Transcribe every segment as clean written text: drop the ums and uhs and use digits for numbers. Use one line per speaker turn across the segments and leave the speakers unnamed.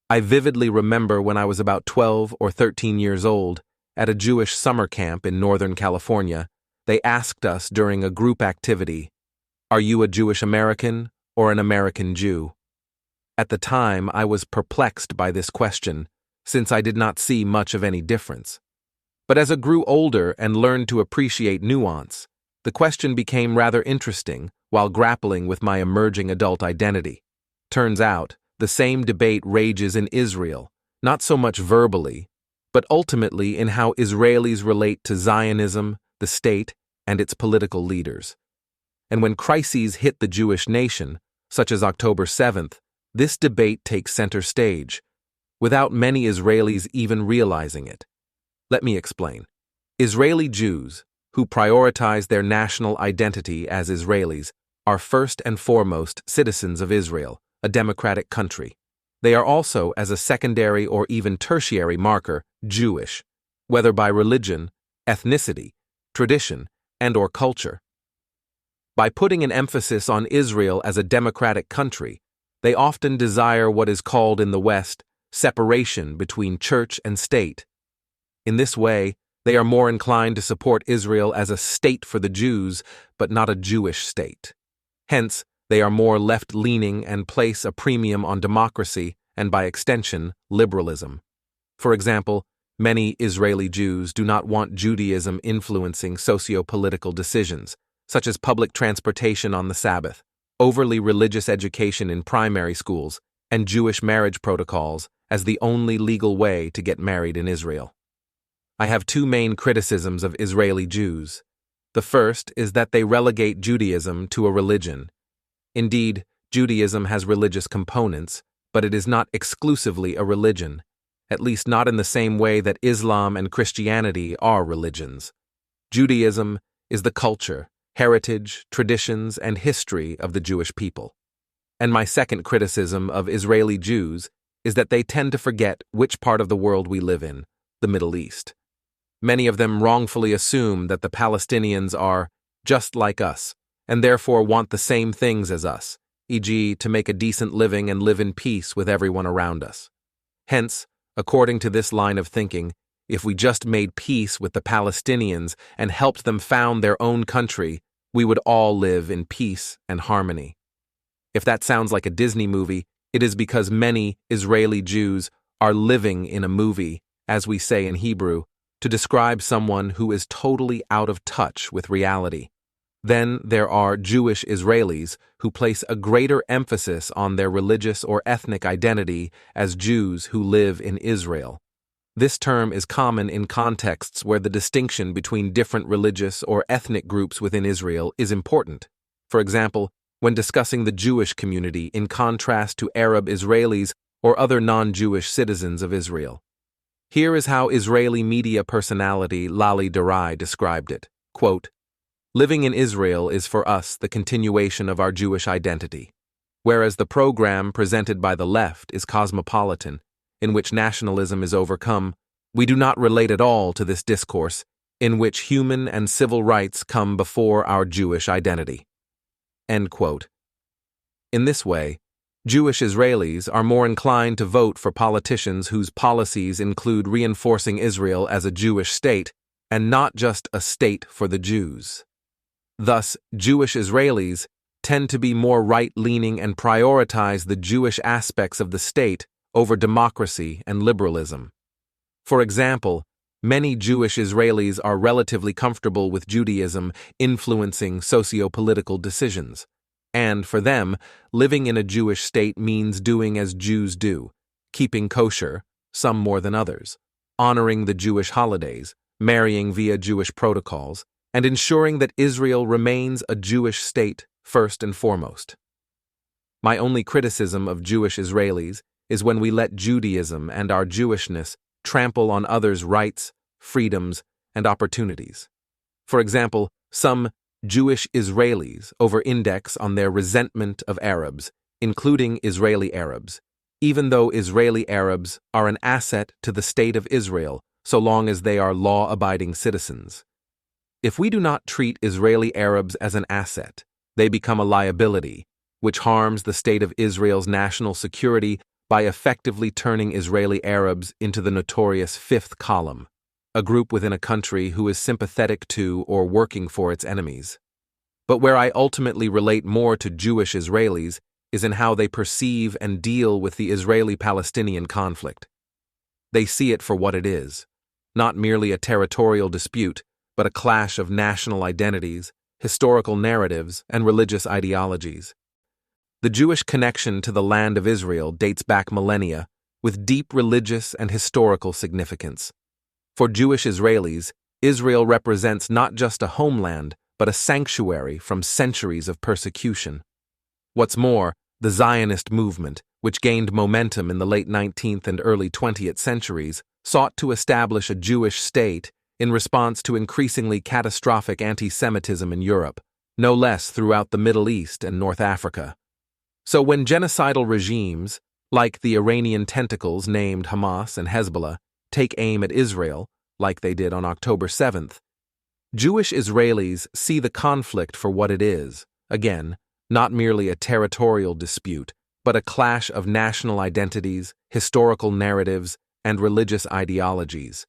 I vividly remember when I was about 12 or 13 years old, at a Jewish summer camp in Northern California, they asked us during a group activity, "Are you a Jewish American or an American Jew?" At the time, I was perplexed by this question, since I did not see much of any difference. But as I grew older and learned to appreciate nuance, the question became rather interesting while grappling with my emerging adult identity. Turns out, the same debate rages in Israel, not so much verbally, but ultimately in how Israelis relate to Zionism, the state, and its political leaders. And when crises hit the Jewish nation, such as October 7th, this debate takes center stage, without many Israelis even realizing it. Let me explain. Israeli Jews, who prioritize their national identity as Israelis, are first and foremost citizens of Israel, a democratic country. They are also, as a secondary or even tertiary marker, Jewish, whether by religion, ethnicity, tradition, and/or culture. By putting an emphasis on Israel as a democratic country, they often desire what is called in the West separation between church and state. In this way, they are more inclined to support Israel as a state for the Jews, but not a Jewish state. Hence, they are more left-leaning and place a premium on democracy and, by extension, liberalism. For example, many Israeli Jews do not want Judaism influencing socio-political decisions, such as public transportation on the Sabbath, overly religious education in primary schools, and Jewish marriage protocols as the only legal way to get married in Israel. I have two main criticisms of Israeli Jews. The first is that they relegate Judaism to a religion. Indeed, Judaism has religious components, but it is not exclusively a religion, at least not in the same way that Islam and Christianity are religions. Judaism is the culture, heritage, traditions, and history of the Jewish people. And my second criticism of Israeli Jews is that they tend to forget which part of the world we live in, the Middle East. Many of them wrongfully assume that the Palestinians are just like us, and therefore want the same things as us, e.g., to make a decent living and live in peace with everyone around us. Hence, according to this line of thinking, if we just made peace with the Palestinians and helped them found their own country, we would all live in peace and harmony. If that sounds like a Disney movie, it is because many Israeli Jews are living in a movie, as we say in Hebrew, to describe someone who is totally out of touch with reality. Then there are Jewish Israelis who place a greater emphasis on their religious or ethnic identity as Jews who live in Israel. This term is common in contexts where the distinction between different religious or ethnic groups within Israel is important. For example, when discussing the Jewish community in contrast to Arab Israelis or other non-Jewish citizens of Israel. Here is how Israeli media personality Lali Darai described it, quote, "Living in Israel is for us the continuation of our Jewish identity, whereas the program presented by the left is cosmopolitan, in which nationalism is overcome. We do not relate at all to this discourse, in which human and civil rights come before our Jewish identity." End quote. In this way, Jewish Israelis are more inclined to vote for politicians whose policies include reinforcing Israel as a Jewish state and not just a state for the Jews. Thus, Jewish Israelis tend to be more right-leaning and prioritize the Jewish aspects of the state over democracy and liberalism. For example, many Jewish Israelis are relatively comfortable with Judaism influencing socio-political decisions. And for them, living in a Jewish state means doing as Jews do, keeping kosher, some more than others, honoring the Jewish holidays, marrying via Jewish protocols, and ensuring that Israel remains a Jewish state first and foremost. My only criticism of Jewish Israelis is when we let Judaism and our Jewishness trample on others' rights, freedoms, and opportunities. For example, some Jewish Israelis over-index on their resentment of Arabs, including Israeli Arabs, even though Israeli Arabs are an asset to the state of Israel so long as they are law-abiding citizens. If we do not treat Israeli Arabs as an asset, they become a liability, which harms the state of Israel's national security by effectively turning Israeli Arabs into the notorious fifth column, a group within a country who is sympathetic to or working for its enemies. But where I ultimately relate more to Jewish Israelis is in how they perceive and deal with the Israeli-Palestinian conflict. They see it for what it is, not merely a territorial dispute, but a clash of national identities, historical narratives, and religious ideologies. The Jewish connection to the land of Israel dates back millennia, with deep religious and historical significance. For Jewish Israelis, Israel represents not just a homeland, but a sanctuary from centuries of persecution. What's more, the Zionist movement, which gained momentum in the late 19th and early 20th centuries, sought to establish a Jewish state in response to increasingly catastrophic anti-Semitism in Europe, no less throughout the Middle East and North Africa. So when genocidal regimes, like the Iranian tentacles named Hamas and Hezbollah, take aim at Israel, like they did on October 7th, Jewish Israelis see the conflict for what it is, again, not merely a territorial dispute, but a clash of national identities, historical narratives, and religious ideologies.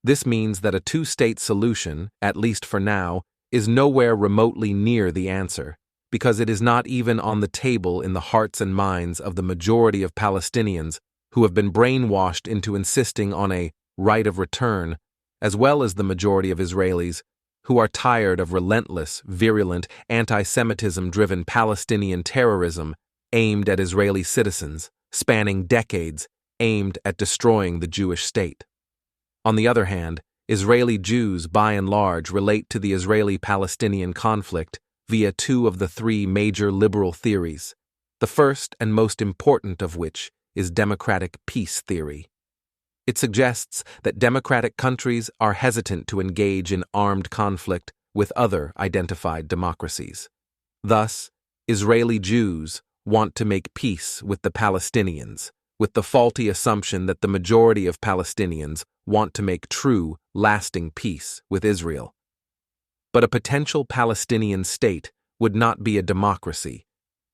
This means that a two-state solution, at least for now, is nowhere remotely near the answer, because it is not even on the table in the hearts and minds of the majority of Palestinians who have been brainwashed into insisting on a right of return, as well as the majority of Israelis who are tired of relentless, virulent, anti-Semitism-driven Palestinian terrorism aimed at Israeli citizens, spanning decades, aimed at destroying the Jewish state. On the other hand, Israeli Jews, by and large, relate to the Israeli-Palestinian conflict via two of the three major liberal theories, the first and most important of which is democratic peace theory. It suggests that democratic countries are hesitant to engage in armed conflict with other identified democracies. Thus, Israeli Jews want to make peace with the Palestinians, with the faulty assumption that the majority of Palestinians want to make true, lasting peace with Israel. But a potential Palestinian state would not be a democracy,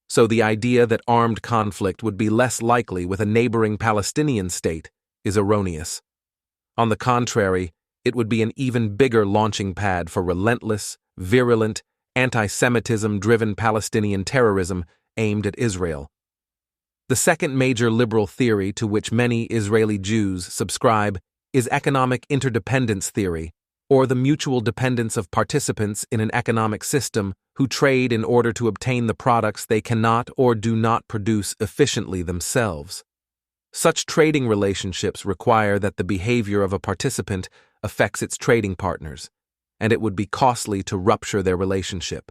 so the idea that armed conflict would be less likely with a neighboring Palestinian state is erroneous. On the contrary, it would be an even bigger launching pad for relentless, virulent, anti-Semitism-driven Palestinian terrorism aimed at Israel. The second major liberal theory to which many Israeli Jews subscribe is economic interdependence theory, or the mutual dependence of participants in an economic system who trade in order to obtain the products they cannot or do not produce efficiently themselves. Such trading relationships require that the behavior of a participant affects its trading partners, and it would be costly to rupture their relationship.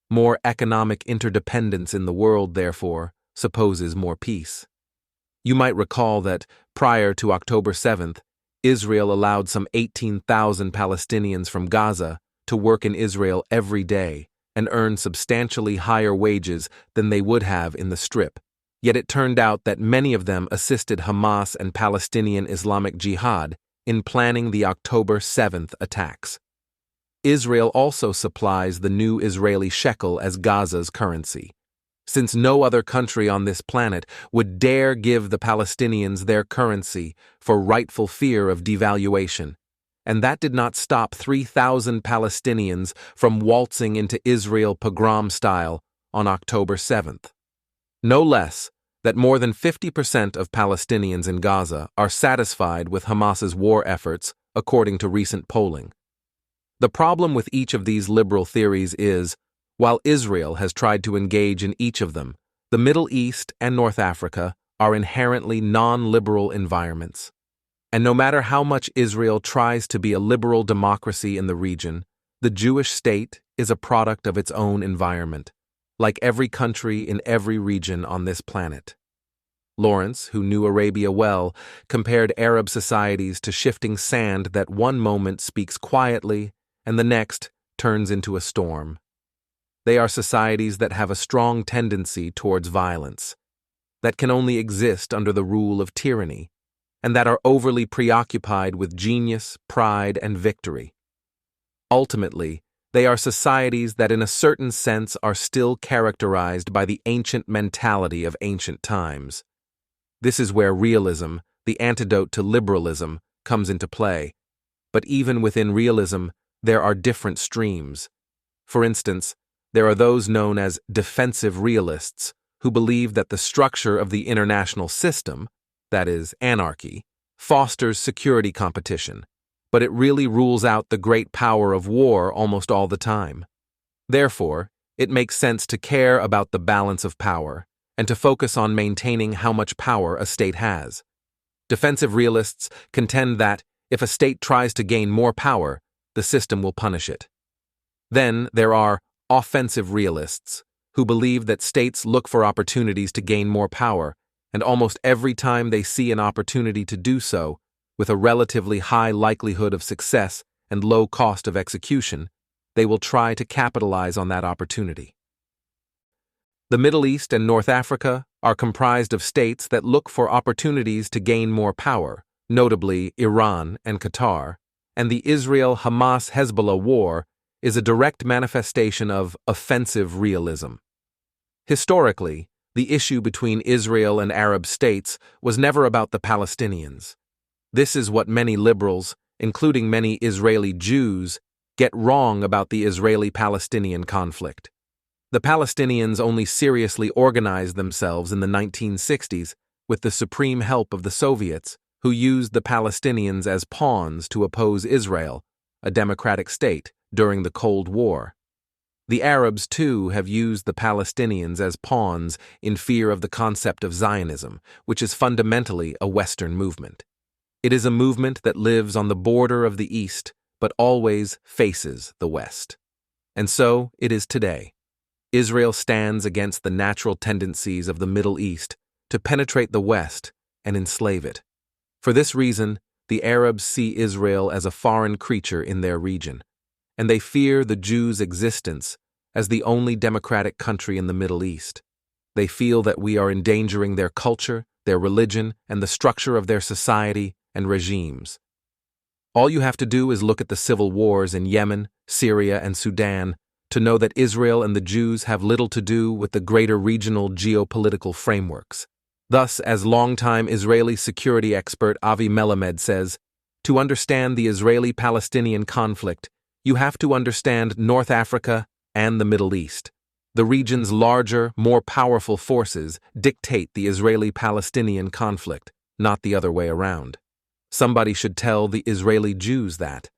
More economic interdependence in the world, therefore, supposes more peace. You might recall that, prior to October 7th, Israel allowed some 18,000 Palestinians from Gaza to work in Israel every day and earn substantially higher wages than they would have in the Strip. Yet it turned out that many of them assisted Hamas and Palestinian Islamic Jihad in planning the October 7th attacks. Israel also supplies the new Israeli shekel as Gaza's currency, since no other country on this planet would dare give the Palestinians their currency for rightful fear of devaluation. And that did not stop 3,000 Palestinians from waltzing into Israel pogrom style on October 7th. No less that more than 50% of Palestinians in Gaza are satisfied with Hamas's war efforts, according to recent polling. The problem with each of these liberal theories is, while Israel has tried to engage in each of them, the Middle East and North Africa are inherently non-liberal environments. And no matter how much Israel tries to be a liberal democracy in the region, the Jewish state is a product of its own environment, like every country in every region on this planet. Lawrence, who knew Arabia well, compared Arab societies to shifting sand that one moment speaks quietly and the next turns into a storm. They are societies that have a strong tendency towards violence, that can only exist under the rule of tyranny, and that are overly preoccupied with genius, pride, and victory. Ultimately, they are societies that in a certain sense are still characterized by the ancient mentality of ancient times. This is where realism, the antidote to liberalism, comes into play. But even within realism, there are different streams. For instance, there are those known as defensive realists who believe that the structure of the international system, that is, anarchy, fosters security competition, but it really rules out the great power of war almost all the time. Therefore, it makes sense to care about the balance of power and to focus on maintaining how much power a state has. Defensive realists contend that if a state tries to gain more power, the system will punish it. Then there are offensive realists who believe that states look for opportunities to gain more power, and almost every time they see an opportunity to do so, with a relatively high likelihood of success and low cost of execution, they will try to capitalize on that opportunity. The Middle East and North Africa are comprised of states that look for opportunities to gain more power, notably Iran and Qatar, and the Israel-Hamas-Hezbollah war is a direct manifestation of offensive realism. Historically, the issue between Israel and Arab states was never about the Palestinians. This is what many liberals, including many Israeli Jews, get wrong about the Israeli-Palestinian conflict. The Palestinians only seriously organized themselves in the 1960s with the supreme help of the Soviets, who used the Palestinians as pawns to oppose Israel, a democratic state, during the Cold War. The Arabs, too, have used the Palestinians as pawns in fear of the concept of Zionism, which is fundamentally a Western movement. It is a movement that lives on the border of the East, but always faces the West. And so it is today. Israel stands against the natural tendencies of the Middle East to penetrate the West and enslave it. For this reason, the Arabs see Israel as a foreign creature in their region, and they fear the Jews' existence as the only democratic country in the Middle East. They feel that we are endangering their culture, their religion, and the structure of their society and regimes. All you have to do is look at the civil wars in Yemen, Syria, and Sudan to know that Israel and the Jews have little to do with the greater regional geopolitical frameworks. Thus, as longtime Israeli security expert Avi Melamed says, to understand the Israeli-Palestinian conflict, you have to understand North Africa and the Middle East. The region's larger, more powerful forces dictate the Israeli-Palestinian conflict, not the other way around. Somebody should tell the Israeli Jews that.